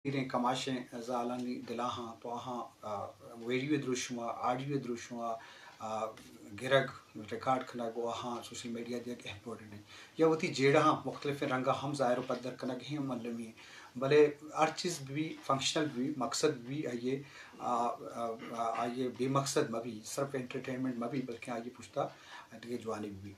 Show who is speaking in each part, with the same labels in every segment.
Speaker 1: Irin kamashe zalani dilaha toaha video drushma audio drushma गिरग record खला गो हाँ सोशल मीडिया दिया के इम्पोर्टेंट है या वो थी जेड़ा हाँ मुख्तलिफ रंगा हम ज़ाहिर पदर कना के हम मल्लमी भले हर चीज़ भी फंक्शनल भी मकसद भी आइए आइए बेमकसद में भी सिर्फ एंटरटेनमेंट में भी बल्कि आइए पूछता के जवानी भी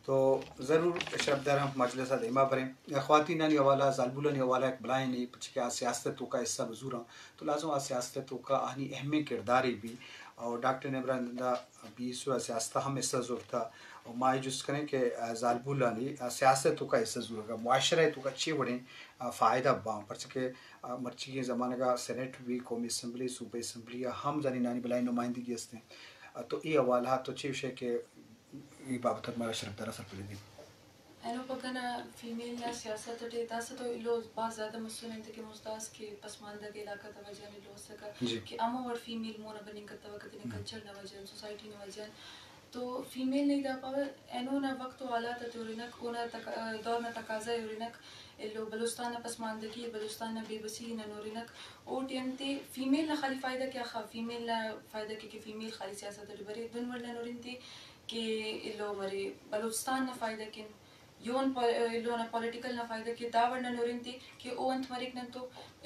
Speaker 1: तो ज़रूर शब्दार हम मजलिस देमा भरें ख़वातीन ने वाला ज़ालबुला ने वाला एक बलाएं नहीं पिछले सियासतों का हिस्सा बजूरा तो लाजम आ सियासतों का आहनी अहम किरदारी भी और डॉक्टर ने बरंदा बीस सियासत हम हिस्सा ज़रूर था और माए जुस करें कि ज़ालबुला ने सियासतों का हिस्सा ज़रूर का मुआशरे तो का अच्छे बड़े फ़ायदा बाम पर सके मर्ची के ज़माने का सेनेट भी कौमी असम्बली सूबे असम्बली हम जानी नानी बलाई नुमाइंदगी हस्ते तो ये अवाला तो अच्छे विषय के ये बाबत हमारा शरफदारा सर पड़े दी
Speaker 2: أنا بقنا فيميل ناس سياسات اللي داستو إلو بعض زادة مسؤول أنت كمستاس كي بس ما عندك علاقة توجه إلو سكا كي أما ور فيميل مونا بنين كتوا كتني كلتشر نواجهن سوسايتي نواجهن تو فيميل नहीं दा पावे एनो ना वक्त वाला तोरिनक ओना दौर में तकाजा योरिनक इल्लो बलुस्तान ना पसमानदगी बलुस्तान ना बेबसी ना नोरिनक ओटियंते फीमेल ना खाली फायदा क्या खा फीमेल ना फायदा के फीमेल खाली सियासत बरे दुन वरना नोरिनते के इल्लो मरे बलुस्तान ना फायदा किन يون لونا political na fayda ki davar na norinti ki o ant marik nan to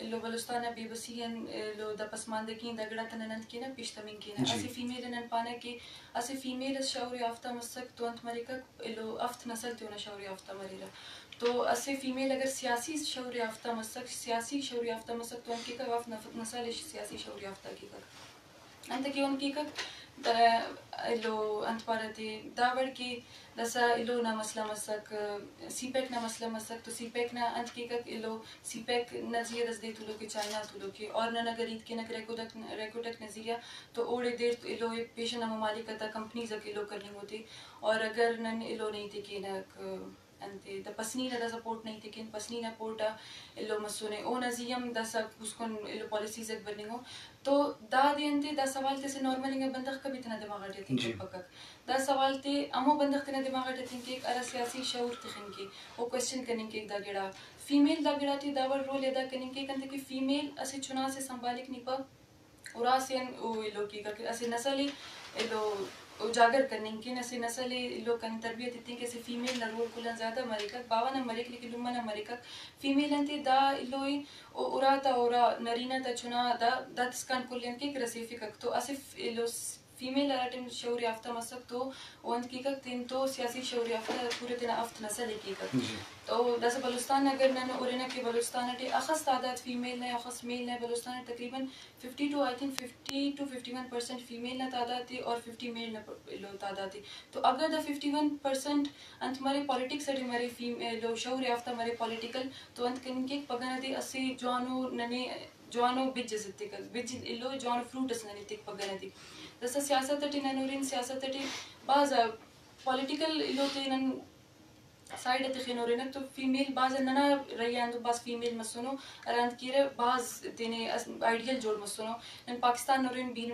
Speaker 2: lo balustana bebasiyan lo da pasmande ki da gada tanant ki na pishtamin ki na asi female nan pana ki asi female shawri afta masak to ant marika lo aft nasal to na shawri afta marira तो असे female अगर सियासी शौर याफ्ता मसक सियासी शौर याफ्ता मसक तो उनकी का वाफ नसल सियासी शौर याफ्ता की का अंत की उनकी का लो अंत पारती दावर की दसा इलो ना मसला मसक सीपेक ना मसला मसक तो सीपेक ना अंत की का इलो सीपेक नज़िया दस दे तुलो की चाइना तुलो की और ना नगरीत की नक रेकोडक नज़िया तो ओड़े देर इलो पेशा ना ममालिक का कंपनी जक इलो करनी होती और अगर नन इलो नहीं थी कि नक अंते द पसनीना दा सपोर्ट नहीं थी पसनीना पोर्टा इलो मसुने ओ नजियम दा सब उसको इलो पॉलिसीज एक बनिंगो तो दा दियंते दा सवाल ते से नॉर्मल इंगे बंदख कभी तना दिमाग आटे थिंक पकक दा सवाल ते अमो बंदख तना दिमाग आटे थिंक एक अरा सियासी शऊर थिंक के ओ क्वेश्चन करने के दा गेड़ा फीमेल दा गेड़ा ती दावर रोल अदा करने के कंते कि फीमेल असे चुनाव से संभालिक निपा और आसियन ओ इलो की का असे नसली इलो उजागर करने की नसे नस्ल लोग कन तरबियत इतनी कैसे फीमेल न रोल कुलन ज़्यादा मरिका बावा न मरिक लेकिन लुम्मा न मरिका फीमेल अंते दा लोई उराता ओरा नरीना तचुना दा दत्स्कान कुलन के रसीफी कक तो आसिफ लो फीमेल अटन शौर याफ्ता मसक तो वंत की कक तीन तो सियासी शौर याफ्ता पूरे दिन अफ्त नस्ल की कक तो दस बलुस्तान अगर नन ओरेना के बलुस्तान अटे अखस तादाद फीमेल ने अखस मेल ने बलुस्तान तकरीबन 50 to I think 50 to 51% female ने तादाद थी और 50 मेल ने लो तादाद थी तो अगर द 51% अंत हमारे पॉलिटिक्स अटे हमारे फीमेल लो शौर याफ्ता हमारे पॉलिटिकल तो अंत कन के पगना थी अस्सी जवानो नने जवानो बिज जितते कर बिज लो जवानो फ्रूटस नने तिक पगना थी दस सियासत अटे ननोरिन सियासत अटे बाज पॉलिटिकल लो ते नन साइड तखिनोरिनक तो फीमेल बाज नना रहियान तो बाज फीमेल मसुनो अरांत कीरे बाज तेने आइडियल जोड़ मसुनो इन पाकिस्तान नोरिन बीन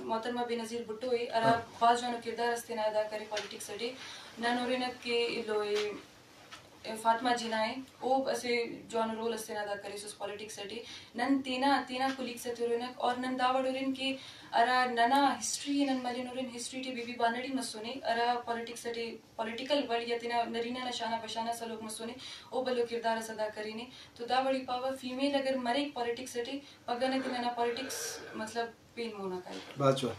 Speaker 2: मोहतरमा बेनज़ीर भुट्टो है अरा बाज जानो किरदार अस्ते ना अदा करे पॉलिटिक्स अटे ननोरिनक के लोए फातिमा जिनाए ओ ऐसे जॉन रोल अस्ते ना करे सुस पॉलिटिक्स अटे नन तेना कुलीग से तोरिनक और नन दावडोरिन के अरा नना हिस्ट्री नन मलिनोरिन हिस्ट्री टी बीबी बानड़ी मसुने अरा पॉलिटिक्स अटे पॉलिटिकल वर्ड या तेना नरीना नशाना पशाना सलोक मसुने ओ बलो किरदार अदा करीने तो दावड़ी पावर फीमेल अगर मरे पॉलिटिक्स अटे पगने तेना पॉलिटिक्स मतलब पेन मोना का
Speaker 1: बात जो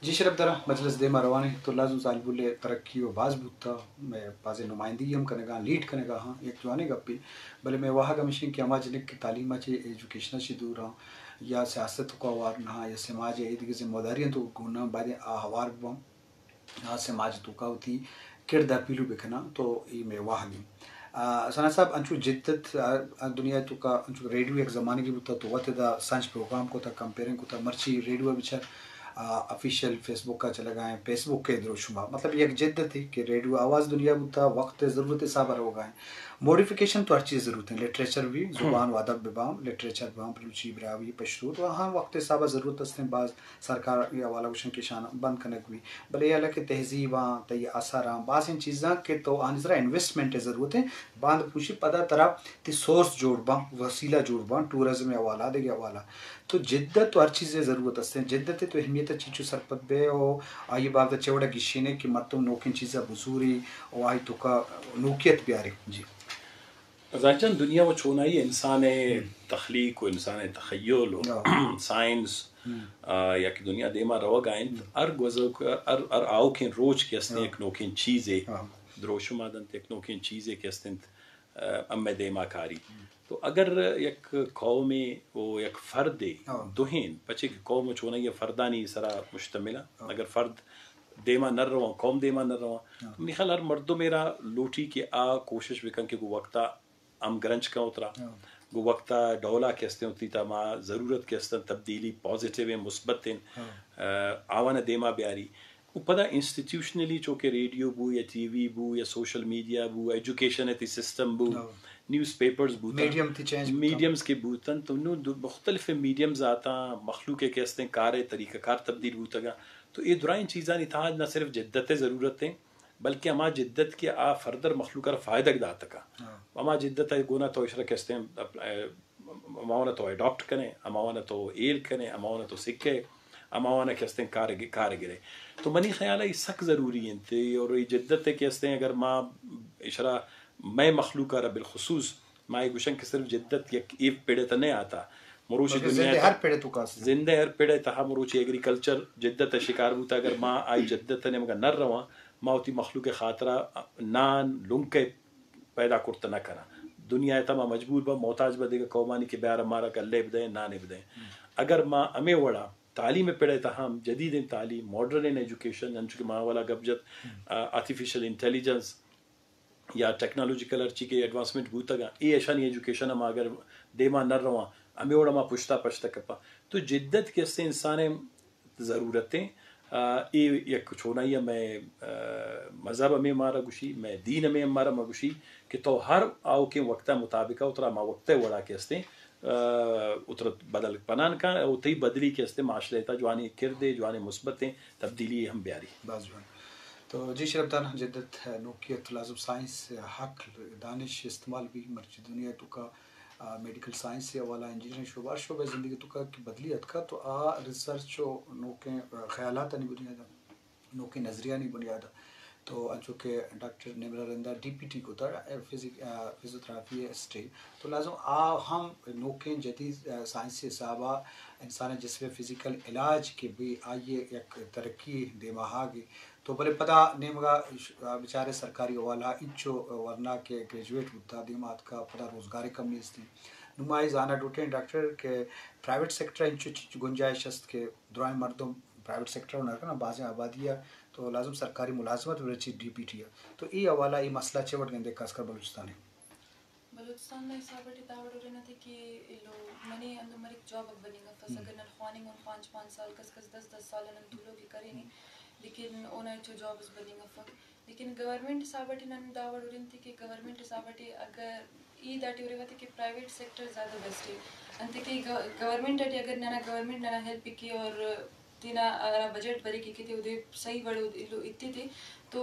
Speaker 1: जी शरफ दरा मजलिस दे मारवाने तो लाजम सालबुले तरक्की व बाज बुता मैं बाजे नुमाइंदगी हम कनेगा लीड कनेगा हाँ एक जवाने गप्पी भले मैं वहाँ का मशीन की आवाज ने की तालीम चे एजुकेशन से दूर हाँ या सियासत को अवार ना या समाज या इधर की जिम्मेदारियां तो गुना बाद आहवार बम हाँ समाज तो का होती किरदार पीलू बिखना तो ये मैं वहाँ भी सना साहब अंशु जिद्दत दुनिया तो का अंशु रेडियो एक ज़माने की बुता तो वक्त दा संच प्रोग्राम को था कंपेयरिंग को था मर्ची रेडियो बिचार ऑफिशियल फेसबुक का चला गए फेसबुक के इधर शुमा मतलब एक जिद्दत थी कि रेडियो आवाज़ दुनिया बुता वक्त ज़रूरत साबर हो गए ماڈیفिकेशन تو हर चीज़ ज़रूरत है लिटरेचर भी ज़ुबान व अदब बिबाम लिटरेचर बिबाम बलूची ब्रावी पश्तो तो हाँ वक्त साबा ज़रूरत है बाज़ सरकार या वाला वशन के शान बंद करने भी भले ये अलग तहजीब तय आसार बाज़ इन चीज़ा के तो आनजरा इन्वेस्टमेंट ज़रूरत है बांध पूछी पता तरह ती सोर्स जोड़बा वसीला जोड़बा टूरिज्म या वाला दे या वाला तो जिद्दत तो हर चीज़ें ज़रूरत है जिद्दत तो अहमियत चीज़ सरपत बे और आई बात चौड़ा गिशीने कि मत नोकिन चीज़ा बसूरी और आई तो का नोकियत प्यारे जी
Speaker 3: ज़ाचन दुनिया वो छोनाई इंसान तख्लीक व इंसान तखय्युल व साइंस या कि दुनिया देमा रवगाइन अर गज़क अर आओ के रोज के अस्ते एक नोकिन चीज़ें द्रोशुमादन एक नोकिन चीज़ें के अस्ते अम्मे देमा कारी तो अगर एक कौम वो एक फ़र्द दुहिन पचे की कौम छोना ये फ़र्दानी सरा मुश्तमिला अगर फ़र्द देमा नर रवा कौम देमा नर रवा तो मिखल हर मर्दो मेरा लोटी के आ कोशिश विकन के गो वक्ता हम ग्रंच का उतरा गो वक्ता डोला के अस्ते उतरी तमा ज़रूरत के अस्ते तब्दीली पॉजिटिव है मुस्बत आवाना देमा ब्यारी उपदा इंस्टीट्यूशनली चोके रेडियो बू या टीवी बू या सोशल मीडिया बू एजुकेशन है सिस्टम बू न्यूज़पेपर्स बूतन
Speaker 1: मीडियम थी चेंज
Speaker 3: मीडियम्स के बूतन तो नो मुख्तलिफ मीडियम्स आता मखलूक के अस्ते कार तरीक़ा कार तब्दील बूतगा तो ये दुराइन चीज़ां नहीं था न सिर्फ जिद्दत ज़रूरतें बल्कि अमा जिद्दत के आ फर्दर मखलूक फ़ायदा दाता का अमा जिद्दत गुना तो इशरा कहते हैं अमावना तो अडॉप्ट करें अमावना तो एल करें अमावना तो सीखे अमावना कहते हैं कार गिरे तो मनी ख्याल है सख्त ज़रूरी है और ये जिद्दत कहते हैं अगर माँ इशरा मैं मखलूक बिलखसूस माँ गुशन के सिर्फ जिद्दत एक पेड़े तो नहीं आता मरूची दुनिया
Speaker 1: हर पेड़े तो का
Speaker 3: जिंदे हर पेड़े तहा मरूची एग्रीकल्चर जिद्दत शिकार बूता अगर माँ आई जिद्दत ने मगर नर रवा मावती मखलूक खातरा नान लुंके पैदा करता न करा दुनिया तमा मजबूर बा मोहताज बदेगा कौमानी के ब्यार हमारा कल्ले बदे नाने बदे अगर माँ अमे वड़ा तालीम पेड़े तहम जदीद तालीम मॉडर्न इन एजुकेशन अंचुके माँ वाला गबजत आर्टिफिशियल इंटेलिजेंस या टेक्नोलॉजिकल अर्ची के एडवांसमेंट बूतगा ये ऐशानी एजुकेशन हम अगर देमा नर रवा अमे वड़ा माँ पुश्ता पश्ता कपा तो जिद्दत के से इंसान ज़रूरतें ये एक छोना ही मैं मज़हब में मारा गुशी मैं दीन में मारा मगुशी कि तो हर आओ के वक्त मुताबिक उतरा मा वक्त वड़ा के हस्ते उतर बदल पनान का उतई बदली के हस्ते माशरे था जवानी किरदे जवानी मुस्बतें तब्दीली हम ब्यारी
Speaker 1: बाजवान तो जी शरबदान जिद्दत नोकियत लाजुम साइंस हक दानिश इस्तेमाल भी मर्ज दुनिया तो का मेडिकल साइंस से वाला इंजीनियरिंग शोबा शोबा ज़िंदगी तो का की बदलियत का तो आ रिसर्च नोके ख़यालात नहीं बुनियादा नोके नज़रिया नहीं बुनियादा तो अंचो के डॉक्टर निमरा रंदा डीपीटी को था फिजियोथेरेपी स्टे तो लाजम आ हम नोके जदीद साइंस से साबा इंसान जिसमें फ़िज़िकल इलाज के भी आइए एक तरक्की देमाहागी तो भले पता नेमगा बेचारे सरकारी वाला इंचो वरना के ग्रेजुएट होता दिमाग का पता रोज़गार कम नहीं थी नुमाइश आना डूटे डॉक्टर के प्राइवेट सेक्टर इंचो गुंजाइश के दुरान मर्दों प्राइवेट सेक्टर होना ना बाज़ आबादिया तो लाजम सरकारी मुलाजमत वरची डीपीटी तो ये हवाला ये मसला चवट गंदे खासकर बलूचिस्तान
Speaker 2: बलूचिस्तान में हिसाब से दावड़ रहना था कि लो मने अंदर मरे जॉब बनेगा फस अगर न खाने में 5 साल कस 10 साल न दूलो की करेंगे लेकिन ओना जो जॉब्स बनेगा फक लेकिन गवर्नमेंट हिसाब से न दावड़ रहती थी कि गवर्नमेंट हिसाब से अगर ई दाटी हो रही कि प्राइवेट सेक्टर ज़्यादा बेस्ट है अंत कि गवर्नमेंट अगर ना गवर्नमेंट ना हेल्प की और तीना बजट भरी की थे उदे सही बड़े इतने थे तो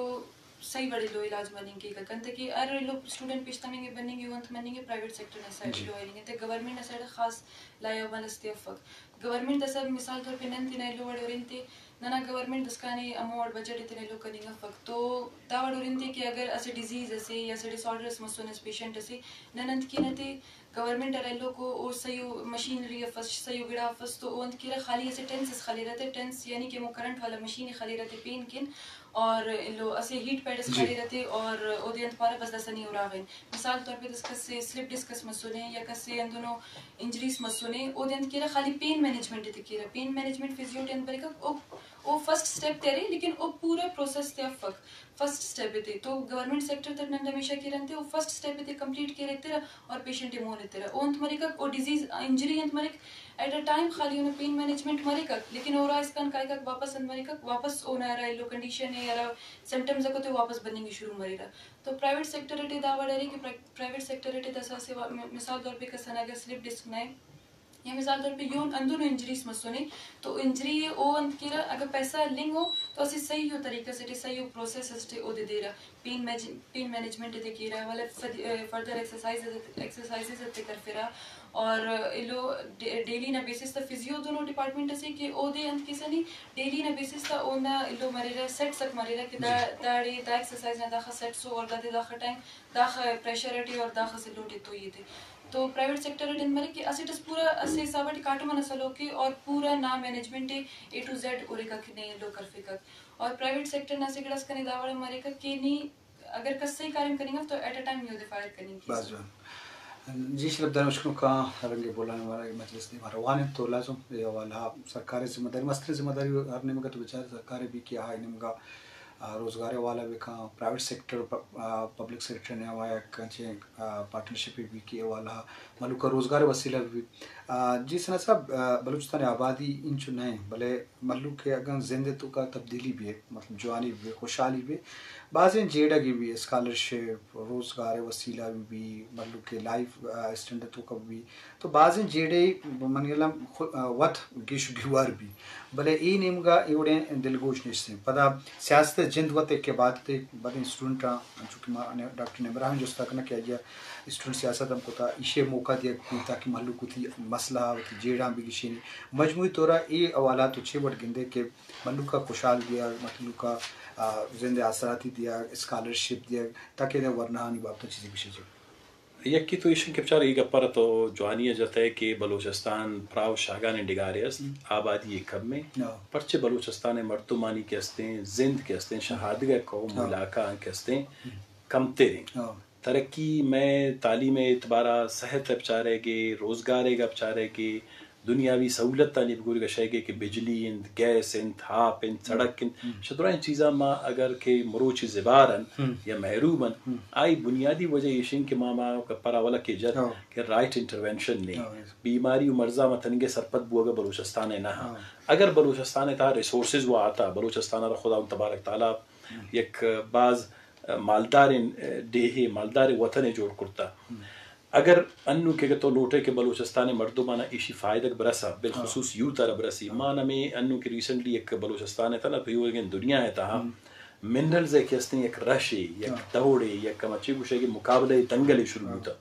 Speaker 2: सही बड़े लो इलाज बनेंगे कंते कि अरे लोग स्टूडेंट पिछतानेंगे बनेंगे वंत बनेंगे प्राइवेट सेक्टर ने साइड लो आएंगे तो गवर्नमेंट ने साइड खास लाया वालस्ते फक गवर्नमेंट दसा मिसाल तौर पे नन तिने लो वड़े ओरिंते नना गवर्नमेंट दसकाने अमोड बजट इतने लो करेंगे फक तो दावड़ ओरिंते कि अगर ऐसे डिजीज ऐसे या ऐसे डिसऑर्डर्स मसोनस पेशेंट ऐसे ननंत की नते गवर्नमेंट अरेलो को और सही मशीनरी फर्स्ट सही गिड़ा फर्स्ट तो उन की खाली ऐसे टेंस खाली रहते टेंस यानी कि वो करंट वाला मशीन खाली रहते पेन किन और लो ऐसे हीट पैड्स खाली रहते और ओदियंत पारा बस दसा नहीं हो रहा है मिसाल तौर पे डिस्कस से स्लिप डिस्कस मसोने या कसे इन दोनों इंजरीज मसोने ओदियंत की खाली पेन मैनेजमेंट की पेन मैनेजमेंट फिजियोटेन पर का وہ فرسٹ اسٹیپ تیرے لیکن وہ پورا پروسیس تے افق فرسٹ اسٹیپ تے تو گورنمنٹ سیکٹر تک نند ہمیشہ کی رہتے وہ فرسٹ اسٹیپ تے کمپلیٹ کی رہتے اور پیشنٹ مو لیتے رہا وہ انت مریک وہ ڈیزیز انجری انت مریک ایٹ اے ٹائم خالی انہیں پین مینجمنٹ مریک لیکن اور اس کان کائی کا واپس انت مریک واپس اونا رہا لو کنڈیشن ہے یا سمپٹمز کو تے واپس بننے کی شروع مری رہا تو پرائیویٹ سیکٹر تے دا وڑے کہ پرائیویٹ سیکٹر تے تسا سے مثال طور پہ کسن اگر سلپ ڈسک نہ یا مثال طور پہ یون اندونو انجریز مسونے تو انجری او انت کی رہا اگر پیسہ لنگ ہو تو اسی صحیح ہو طریقے سے صحیح ہو پروسیس سے او دے رہا پین مینجمنٹ تے کی رہا والا فردر ایکسرسائزز تے کر پھرا اور لو ڈیلی نہ بیسس تا فزیو دونوں ڈپارٹمنٹ سے کہ او دے انت کیسا نہیں ڈیلی نہ بیسس تا او نہ لو مرے رہا سیٹ سک مرے رہا کہ داڑی دا ایکسرسائز نہ دا سیٹ سو اور دا ٹائم دا پریشر اٹی اور دا سے لوٹے تو یہ تھے تو پرائیویٹ سیکٹر ڈن مرے کہ اسیٹس پورا اسے حساب کاٹو من سلو کے اور پورا نا مینجمنٹ اے ٹو زیڈ اورے کا کہ نہیں لو کر فکر اور پرائیویٹ سیکٹر نہ سے گڑس کنے داوڑ مرے کا کہ نہیں اگر کس صحیح کارم کریں گے تو ایٹ اے ٹائم یو دفاع کریں گے
Speaker 1: جی شرف دار مشکل کا رنگے بولانے والا مجلس نے مروان تو لازم یہ والا سرکاری ذمہ داری مسئلہ ذمہ داری ہر نمگا تو بیچارے سرکاری بھی کیا ہے نمگا روزگار والا بھی کہاں پرائیویٹ سیکٹر پبلک سیکٹر نے ہوا ہے پارٹنرشپ بھی کیا والا ملک کا روزگار وسیلہ بھی جی سنا صاحب بلوچستان آبادی ان چنائیں بھلے ملک کے اگر زندگی کا تبدیلی بھی ہے مطلب جوانی بھی خوشحالی بھی بعض جیڑا کی بھی اسکالرشپ روزگار وسیلہ بھی مطلب کہ لائف اسٹینڈرڈ کا بھی تو بعض جیڑے منگلم وت گیش گیوار بھی بھلے ای نیم گا ایوڑے دلگوش نشتے پدا سیاست جند وت کے بعد تے بعد اسٹوڈنٹ چونکہ ڈاکٹر نبراہن جو تک نہ کیا گیا اسٹوڈنٹ سیاست ہم کو تھا اسے موقع دیا تاکہ محلو کو تھی مسئلہ ہوتی جیڑا بھی گشین مجموعی طورہ ای اوالات تو چھ بٹ گندے کہ محلو کا خوشحال دیا محلو کا زندہ اثراتی دیا اسکالرشپ دیا تاکہ ورنہ بابت چیزیں بھی جو
Speaker 3: یکی تو ایشن کے بچار ایک پر تو جوانی جاتا ہے کہ بلوچستان پراو شاگان ڈگارے است آبادی کم میں پرچے بلوچستان مردمانی کے ہستے زند کے ہستے شہادگہ قوم علاقہ کے ہستے کم تیریں ترقی میں تعلیم اعتبارہ صحت بچارے گے روزگار گا بچارے گے دنیاوی سہولت تانی بگوری کا شے کہ بجلی اند گیس اند ہاپ اند سڑک اند شدرائن چیزاں ما اگر کہ مروچ زبارن یا محرومن آئی بنیادی وجہ یشین کہ ماما کا پرا والا کے جد کہ رائٹ انٹرونشن نہیں بیماری و مرضہ متنگے سرپت بو اگر بلوچستان نہ اگر بلوچستان تا ریسورسز وہ آتا بلوچستان را خدا تبارک تعالی یک بعض مالدار دیہے مالدار وطن جوڑ کرتا اگر انو کے تو لوٹے کے بلوچستان مردمانہ ایشی فائدہ برسا بالخصوص یو طرح برسی مانا میں انو کے ریسنٹلی ایک بلوچستان ہے نا پیو اگین دنیا ہے تا منرلز ہے کہ اس نے ایک رشے یک دوڑے یک کمچے گوشے کے مقابلے دنگلے شروع ہوتا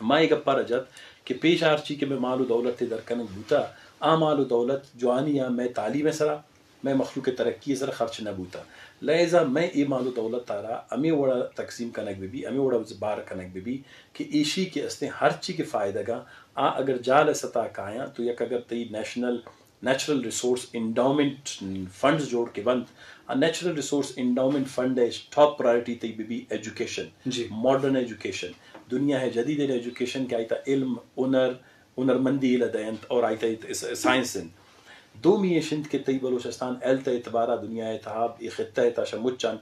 Speaker 3: ماں ایک اپا رجت کہ پیش آرچی کے میں مال و دولت درکن بوتا مال و دولت جوانی میں تعلیم سرا میں مخلوق ترقی سر خرچ نہ بوتا لہذا میں ای مال و دولت تارا امی وڑا تقسیم کنک بھی امی وڑا بار کنک بھی کہ ایشی کے استے ہر چی کے فائدہ گا اگر جال سطح کایا تو یک اگر تی نیچرل ریسورس انڈاؤمنٹ فنڈز جوڑ کے بند نیچرل ریسورس انڈاؤمنٹ فنڈ ہے ٹاپ پرائرٹی تی بھی ایجوکیشن ماڈرن ایجوکیشن دنیا ہے جدید ایجوکیشن کے آئیتا علم ہنرمندی لدینت اور آئیتا سائنس دو میشند کے تی بلوچستان ایلت اعتبارہ دنیا اتحاب یہ خطہ ہے تاشا مچن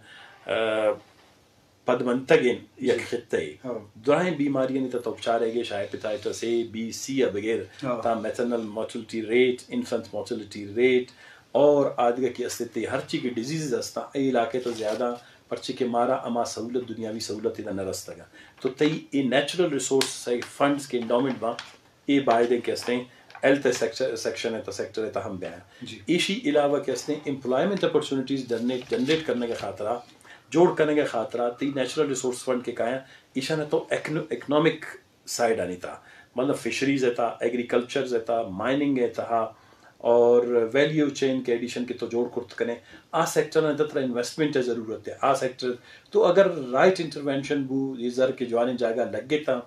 Speaker 3: پدمنتگن یک خطہ ہے دورائیں بیماریاں نہیں تا اپچارے گے شاید پتائی تو سے بی سی بغیر تا maternal mortality rate infant mortality rate اور آدھگا کی اسلطے ہر چی کی ڈیزیز استا ای علاقے تو زیادہ پرچی کے مارا اما سہولت دنیاوی سہولت ادھا نرستا گا تو تی ای نیچرل ریسورس فنڈز کے انڈومنٹ با ای باعدے کے استے ایلتھ سیکشن ہے تا سیکٹر ہے تا ہم بیان ایشی علاوہ کے استے امپلائمنٹ اپرچونٹیز جنریٹ کرنے کے خاطرہ جوڑ کرنے کے خاطرہ تی نیچرل ریسورس فنڈ کے کہاں ایشا نے تو اکنامک سائڈ آنی تھا مطلب فشریز ہے تا ایگریکلچرز ہے تا مائننگ ہے تا اور ویلیو چین کے ایڈیشن کے تو جوڑ کرت کریں سیکٹر نے تطرہ انویسٹمنٹ ہے ضرورت ہے سیکٹر تو اگر رائٹ انٹرونشن بو یہ زر کے جوانے جاگہ لگ گے تا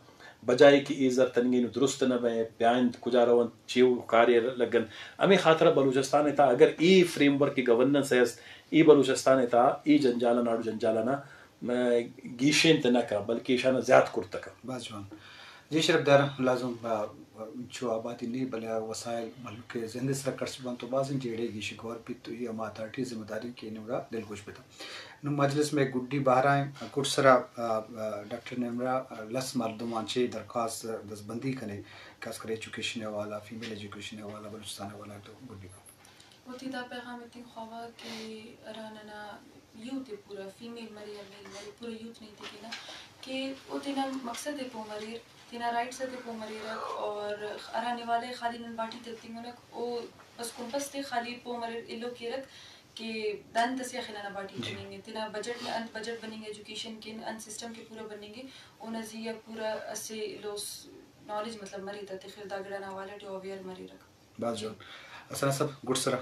Speaker 3: بجائے کہ ای زر تنگین درست نہ بیں بیان کجا روان چیو کاری لگن ہمیں خاطرہ بلوچستان ہے تا اگر ای فریم ورک کی گورننس ہے ای بلوچستان ہے تا ای جنجالا ناڑو جنجالا نا گیشین تنہ کا بلکہ ایشانا زیاد کرتا کا
Speaker 1: بس جوان جی شرف دار لازم انچو آبادی نہیں بلیا وسائل ملک کے زندہ سر کرس بن تو بعض جیڑے گی شکور بھی تو یہ اما اتھارٹی ذمہ داری کی نمرا دل خوش بھی تھا نو مجلس میں گڈی باہرائیں کٹسرا ڈاکٹر نمرا لس مردمان چے درخواست دستبندی کنے خاص کر ایجوکیشن والا فیمیل ایجوکیشن والا بلوچستان والا تو گڈی
Speaker 2: ہوتی دا پیغام اتنی خواہ کہ راننا یوتھ پورا فیمیل مری یا میل مری پورا یوتھ نہیں تھی نا کہ وہ تینا مقصد ہے پو مریر تینا رائٹس ہے پو مریر اور ارانے والے خالی نن باٹی تکتی منک او بس کمپس تے خالی پو مریر ایلو کی رکھ کہ دن تسیا خلانا باٹی بنیں گے تینا بجٹ میں انت بجٹ بنیں گے ایجوکیشن کے ان سسٹم کے پورا بنیں گے او نزیہ پورا اسے لوس نالج مطلب مری تا تخیر داگڑا والے جو اویئر مری رکھ
Speaker 1: بعض جو اصلا سب گڈ سرا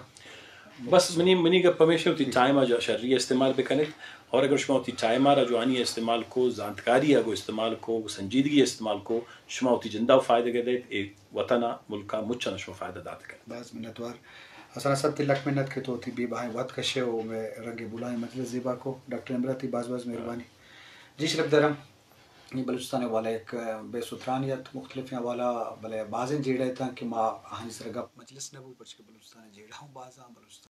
Speaker 3: بس منی کا پمیشن ہوتی ٹائم جو شرعی استعمال بکنے اور اگر شما ہوتی ٹائم آ رجوانی استعمال کو زانتکاری ہے وہ استعمال کو سنجیدگی استعمال کو شما ہوتی جندہ فائدہ کے دیت ایک وطنہ ملکہ مچھا شما فائدہ دات کرے
Speaker 1: بعض منتوار اصلا سب تلک منت کے تو تھی بھی بھائی وقت کشے ہو میں رنگ بلائیں مجلس زیبا کو ڈاکٹر امراتی بعض مہربانی جی شرف درم یہ بلوچستان والا ایک بے سترانیت مختلف والا بلے بعض جیڑے تھا کہ ماں ہنس رگا مجلس نبو بچ کے بلوچستان جیڑا ہوں بعض بلوچستان